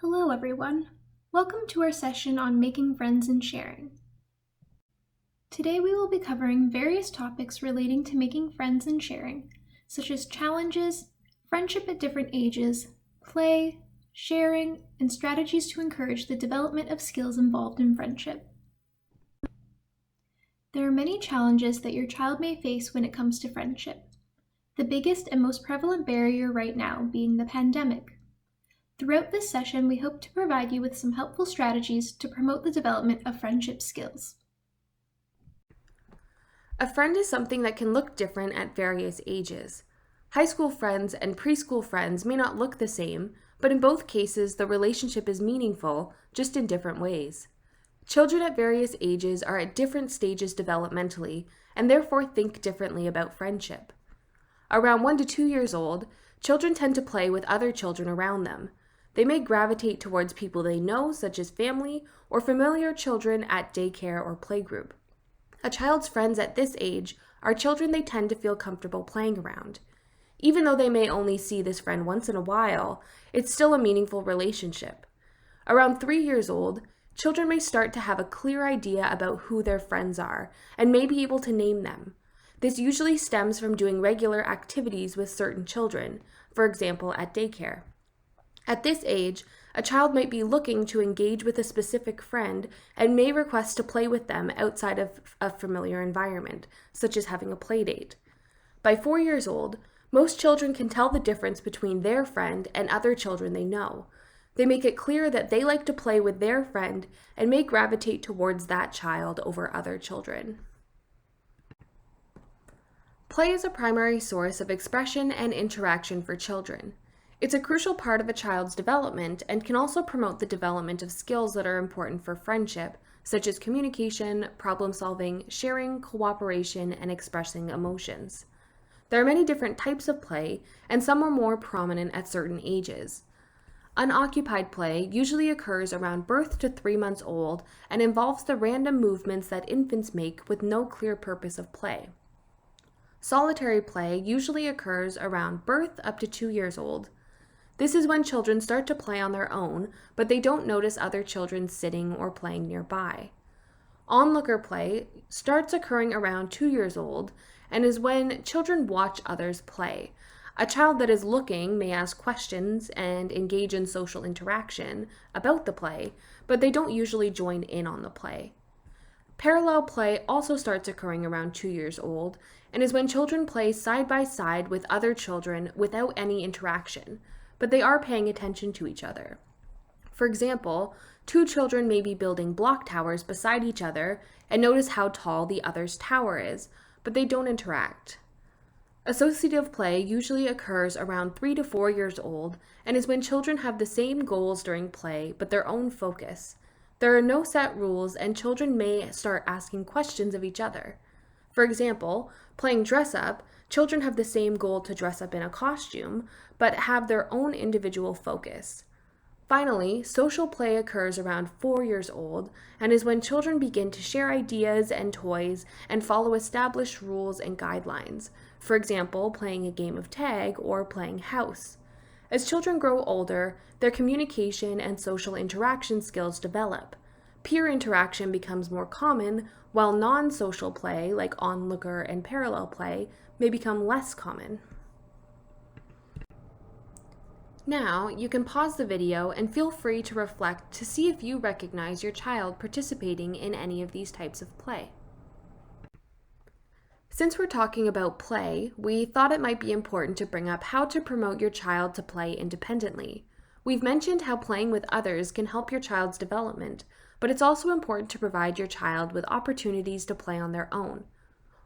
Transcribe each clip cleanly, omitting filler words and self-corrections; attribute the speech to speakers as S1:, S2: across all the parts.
S1: Hello everyone. Welcome to our session on making friends and sharing. Today we will be covering various topics relating to making friends and sharing, such as challenges, friendship at different ages, play, sharing, and strategies to encourage the development of skills involved in friendship. There are many challenges that your child may face when it comes to friendship. The biggest and most prevalent barrier right now being the pandemic. Throughout this session, we hope to provide you with some helpful strategies to promote the development of friendship skills.
S2: A friend is something that can look different at various ages. High school friends and preschool friends may not look the same, but in both cases, the relationship is meaningful, just in different ways. Children at various ages are at different stages developmentally, and therefore think differently about friendship. Around 1 to 2 years old, children tend to play with other children around them. They may gravitate towards people they know, such as family, or familiar children at daycare or playgroup. A child's friends at this age are children they tend to feel comfortable playing around. Even though they may only see this friend once in a while, it's still a meaningful relationship. Around 3 years old, children may start to have a clear idea about who their friends are, and may be able to name them. This usually stems from doing regular activities with certain children, for example, at daycare. At this age, a child might be looking to engage with a specific friend and may request to play with them outside of a familiar environment, such as having a play date. By 4 years old, most children can tell the difference between their friend and other children they know. They make it clear that they like to play with their friend and may gravitate towards that child over other children. Play is a primary source of expression and interaction for children. It's a crucial part of a child's development and can also promote the development of skills that are important for friendship, such as communication, problem solving, sharing, cooperation, and expressing emotions. There are many different types of play, and some are more prominent at certain ages. Unoccupied play usually occurs around birth to 3 months old and involves the random movements that infants make with no clear purpose of play. Solitary play usually occurs around birth up to 2 years old. This is when children start to play on their own, but they don't notice other children sitting or playing nearby. Onlooker play starts occurring around 2 years old and is when children watch others play. A child that is looking may ask questions and engage in social interaction about the play, but they don't usually join in on the play. Parallel play also starts occurring around 2 years old and is when children play side by side with other children without any interaction, but they are paying attention to each other. For example, 2 children may be building block towers beside each other and notice how tall the other's tower is, but they don't interact. Associative play usually occurs around 3 to 4 years old and is when children have the same goals during play but their own focus. There are no set rules and children may start asking questions of each other. For example, playing dress up, children have the same goal to dress up in a costume, but have their own individual focus. Finally, social play occurs around 4 years old and is when children begin to share ideas and toys and follow established rules and guidelines. For example, playing a game of tag or playing house. As children grow older, their communication and social interaction skills develop. Peer interaction becomes more common, while non-social play, like onlooker and parallel play, may become less common. Now, you can pause the video and feel free to reflect to see if you recognize your child participating in any of these types of play. Since we're talking about play, we thought it might be important to bring up how to promote your child to play independently. We've mentioned how playing with others can help your child's development, but it's also important to provide your child with opportunities to play on their own.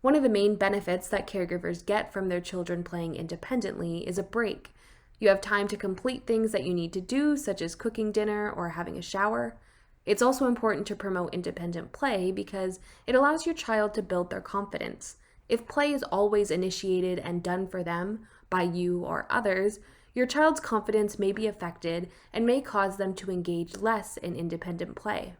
S2: One of the main benefits that caregivers get from their children playing independently is a break. You have time to complete things that you need to do, such as cooking dinner or having a shower. It's also important to promote independent play because it allows your child to build their confidence. If play is always initiated and done for them by you or others, your child's confidence may be affected and may cause them to engage less in independent play.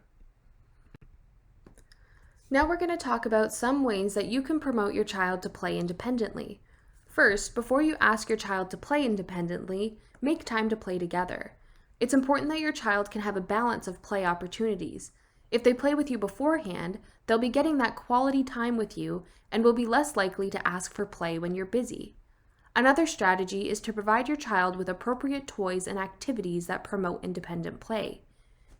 S2: Now we're going to talk about some ways that you can promote your child to play independently. First, before you ask your child to play independently, make time to play together. It's important that your child can have a balance of play opportunities. If they play with you beforehand, they'll be getting that quality time with you and will be less likely to ask for play when you're busy. Another strategy is to provide your child with appropriate toys and activities that promote independent play.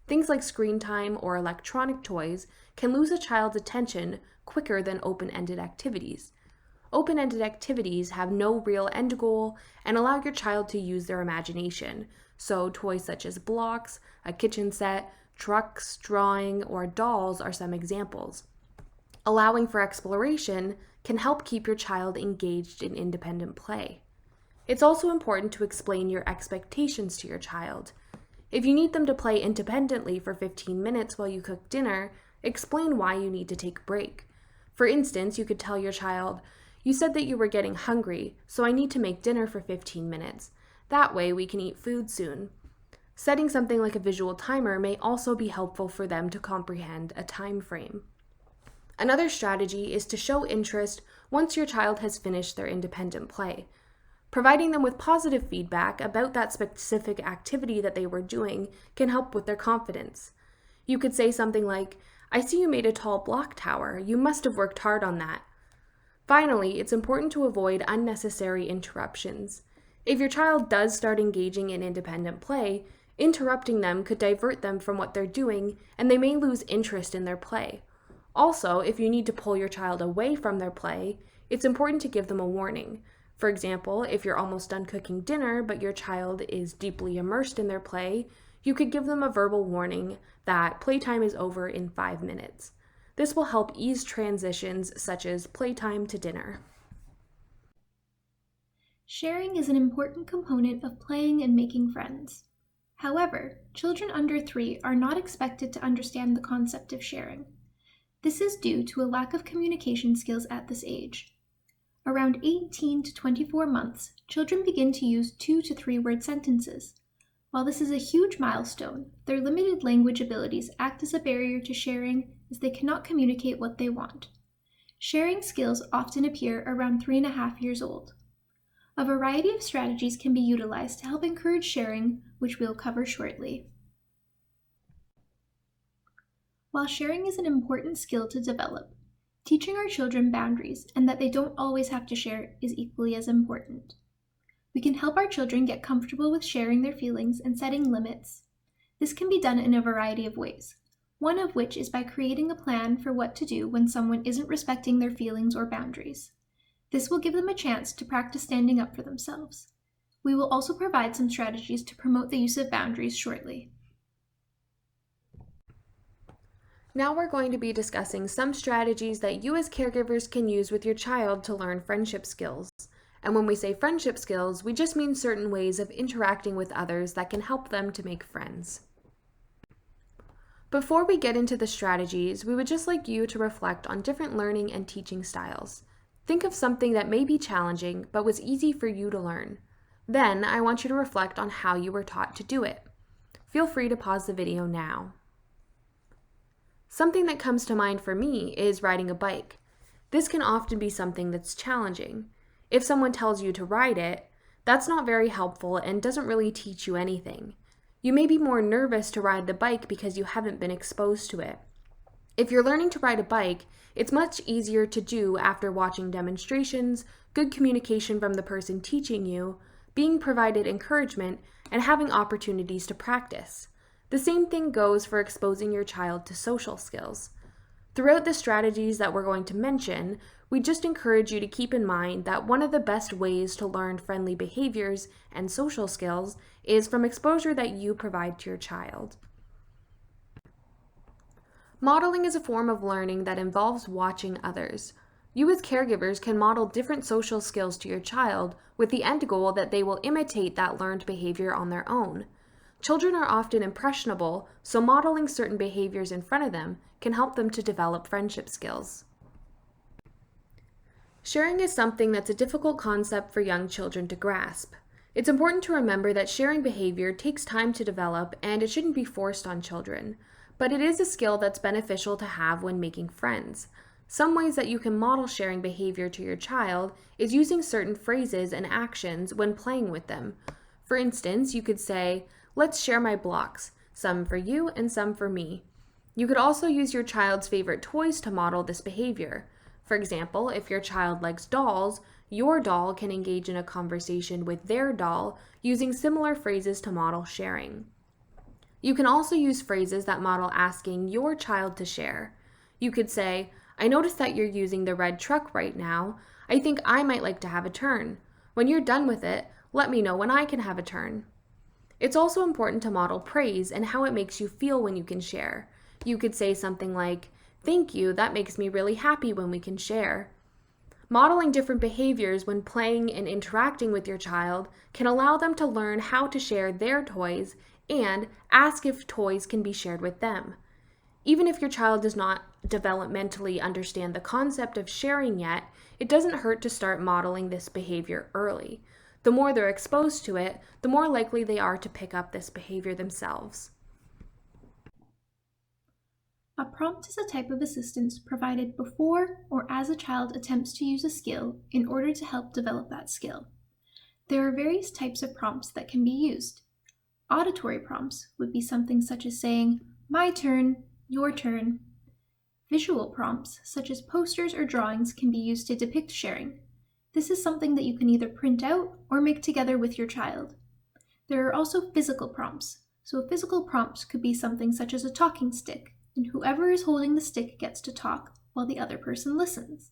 S2: Things like screen time or electronic toys can lose a child's attention quicker than open-ended activities. Open-ended activities have no real end goal and allow your child to use their imagination, so toys such as blocks, a kitchen set, trucks, drawing, or dolls are some examples. Allowing for exploration can help keep your child engaged in independent play. It's also important to explain your expectations to your child. If you need them to play independently for 15 minutes while you cook dinner, explain why you need to take a break. For instance, you could tell your child, "You said that you were getting hungry, so I need to make dinner for 15 minutes. That way we can eat food soon." Setting something like a visual timer may also be helpful for them to comprehend a time frame. Another strategy is to show interest once your child has finished their independent play. Providing them with positive feedback about that specific activity that they were doing can help with their confidence. You could say something like, "I see you made a tall block tower. You must have worked hard on that." Finally, it's important to avoid unnecessary interruptions. If your child does start engaging in independent play, interrupting them could divert them from what they're doing, and they may lose interest in their play. Also, if you need to pull your child away from their play, it's important to give them a warning. For example, if you're almost done cooking dinner but your child is deeply immersed in their play, you could give them a verbal warning that playtime is over in 5 minutes. This will help ease transitions such as playtime to dinner.
S1: Sharing is an important component of playing and making friends. However, children under 3 are not expected to understand the concept of sharing. This is due to a lack of communication skills at this age. Around 18 to 24 months, children begin to use 2 to 3 word sentences. While this is a huge milestone, their limited language abilities act as a barrier to sharing as they cannot communicate what they want. Sharing skills often appear around 3.5 years old. A variety of strategies can be utilized to help encourage sharing, which we'll cover shortly. While sharing is an important skill to develop, teaching our children boundaries and that they don't always have to share is equally as important. We can help our children get comfortable with sharing their feelings and setting limits. This can be done in a variety of ways, one of which is by creating a plan for what to do when someone isn't respecting their feelings or boundaries. This will give them a chance to practice standing up for themselves. We will also provide some strategies to promote the use of boundaries shortly.
S2: Now we're going to be discussing some strategies that you as caregivers can use with your child to learn friendship skills. And when we say friendship skills, we just mean certain ways of interacting with others that can help them to make friends. Before we get into the strategies, we would just like you to reflect on different learning and teaching styles. Think of something that may be challenging but was easy for you to learn. Then I want you to reflect on how you were taught to do it. Feel free to pause the video now. Something that comes to mind for me is riding a bike. This can often be something that's challenging. If someone tells you to ride it, that's not very helpful and doesn't really teach you anything. You may be more nervous to ride the bike because you haven't been exposed to it. If you're learning to ride a bike, it's much easier to do after watching demonstrations, good communication from the person teaching you, being provided encouragement, and having opportunities to practice. The same thing goes for exposing your child to social skills. Throughout the strategies that we're going to mention, we just encourage you to keep in mind that one of the best ways to learn friendly behaviors and social skills is from exposure that you provide to your child. Modeling is a form of learning that involves watching others. You as caregivers can model different social skills to your child with the end goal that they will imitate that learned behavior on their own. Children are often impressionable, so modeling certain behaviors in front of them can help them to develop friendship skills. Sharing is something that's a difficult concept for young children to grasp. It's important to remember that sharing behavior takes time to develop and it shouldn't be forced on children, but it is a skill that's beneficial to have when making friends. Some ways that you can model sharing behavior to your child is using certain phrases and actions when playing with them. For instance, you could say, let's share my blocks, some for you and some for me. You could also use your child's favorite toys to model this behavior. For example, if your child likes dolls, your doll can engage in a conversation with their doll using similar phrases to model sharing. You can also use phrases that model asking your child to share. You could say, I notice that you're using the red truck right now. I think I might like to have a turn. When you're done with it, let me know when I can have a turn. It's also important to model praise and how it makes you feel when you can share. You could say something like, thank you, that makes me really happy when we can share. Modeling different behaviors when playing and interacting with your child can allow them to learn how to share their toys and ask if toys can be shared with them. Even if your child does not developmentally understand the concept of sharing yet, it doesn't hurt to start modeling this behavior early. The more they're exposed to it, the more likely they are to pick up this behavior themselves.
S1: A prompt is a type of assistance provided before or as a child attempts to use a skill in order to help develop that skill. There are various types of prompts that can be used. Auditory prompts would be something such as saying, my turn, your turn. Visual prompts, such as posters or drawings, can be used to depict sharing. This is something that you can either print out or make together with your child. There are also physical prompts. So a physical prompt could be something such as a talking stick, and whoever is holding the stick gets to talk while the other person listens.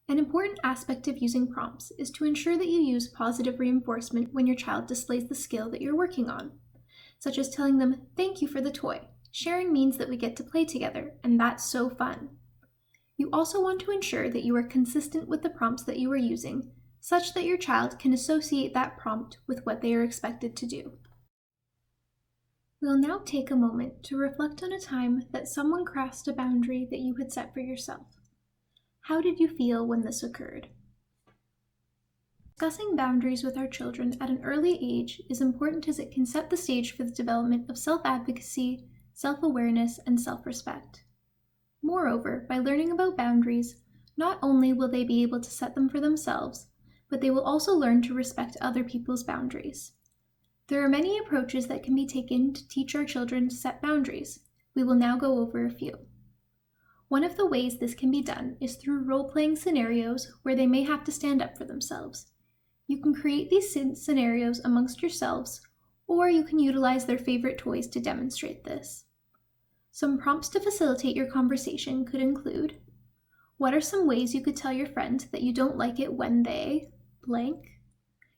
S1: An important aspect of using prompts is to ensure that you use positive reinforcement when your child displays the skill that you're working on, such as telling them, thank you for the toy. Sharing means that we get to play together, and that's so fun. You also want to ensure that you are consistent with the prompts that you are using, such that your child can associate that prompt with what they are expected to do. We'll now take a moment to reflect on a time that someone crossed a boundary that you had set for yourself. How did you feel when this occurred? Discussing boundaries with our children at an early age is important as it can set the stage for the development of self-advocacy, self-awareness, and self-respect. Moreover, by learning about boundaries, not only will they be able to set them for themselves, but they will also learn to respect other people's boundaries. There are many approaches that can be taken to teach our children to set boundaries. We will now go over a few. One of the ways this can be done is through role-playing scenarios where they may have to stand up for themselves. You can create these scenarios amongst yourselves, or you can utilize their favorite toys to demonstrate this. Some prompts to facilitate your conversation could include, what are some ways you could tell your friend that you don't like it when they blank?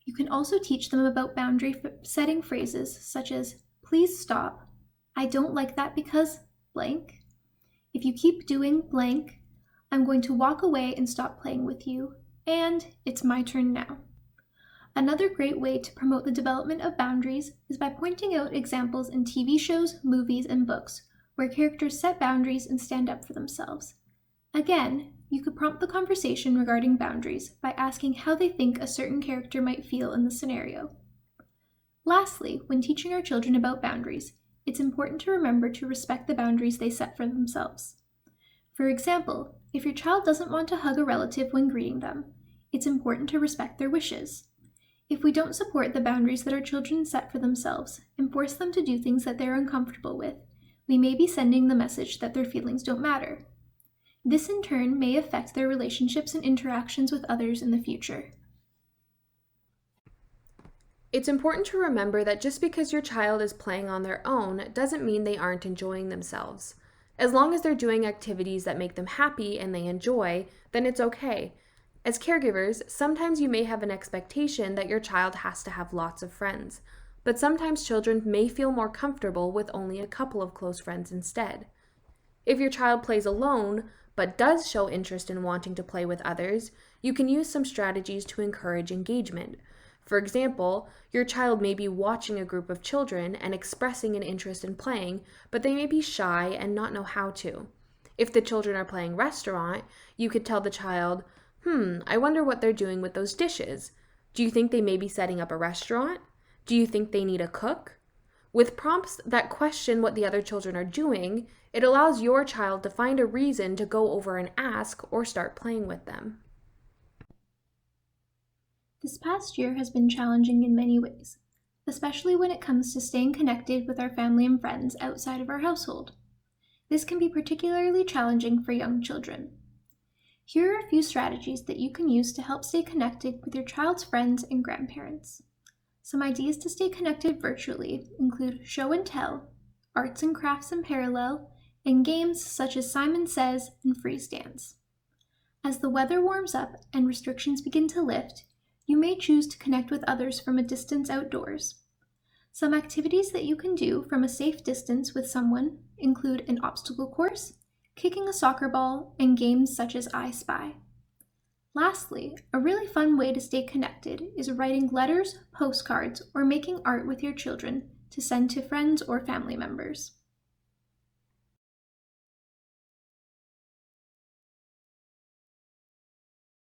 S1: You can also teach them about boundary setting phrases such as, please stop, I don't like that because blank. If you keep doing blank, I'm going to walk away and stop playing with you, and it's my turn now. Another great way to promote the development of boundaries is by pointing out examples in TV shows, movies, and books where characters set boundaries and stand up for themselves. Again, you could prompt the conversation regarding boundaries by asking how they think a certain character might feel in the scenario. Lastly, when teaching our children about boundaries, it's important to remember to respect the boundaries they set for themselves. For example, if your child doesn't want to hug a relative when greeting them, it's important to respect their wishes. If we don't support the boundaries that our children set for themselves and force them to do things that they're uncomfortable with, we may be sending the message that their feelings don't matter. This in turn may affect their relationships and interactions with others in the future.
S2: It's important to remember that just because your child is playing on their own doesn't mean they aren't enjoying themselves. As long as they're doing activities that make them happy and they enjoy, then it's okay. As caregivers, sometimes you may have an expectation that your child has to have lots of friends, but sometimes children may feel more comfortable with only a couple of close friends instead. If your child plays alone, but does show interest in wanting to play with others, you can use some strategies to encourage engagement. For example, your child may be watching a group of children and expressing an interest in playing, but they may be shy and not know how to. If the children are playing restaurant, you could tell the child, I wonder what they're doing with those dishes. Do you think they may be setting up a restaurant? Do you think they need a cook? With prompts that question what the other children are doing, it allows your child to find a reason to go over and ask or start playing with them.
S1: This past year has been challenging in many ways. especially when it comes to staying connected with our family and friends outside of our household. This can be particularly challenging for young children. Here are a few strategies that you can use to help stay connected with your child's friends and grandparents. Some ideas to stay connected virtually include show and tell, arts and crafts in parallel, and games such as Simon Says and Freeze Dance. As the weather warms up and restrictions begin to lift, you may choose to connect with others from a distance outdoors. Some activities that you can do from a safe distance with someone include an obstacle course, kicking a soccer ball, and games such as I Spy. Lastly, a really fun way to stay connected is writing letters, postcards, or making art with your children to send to friends or family members.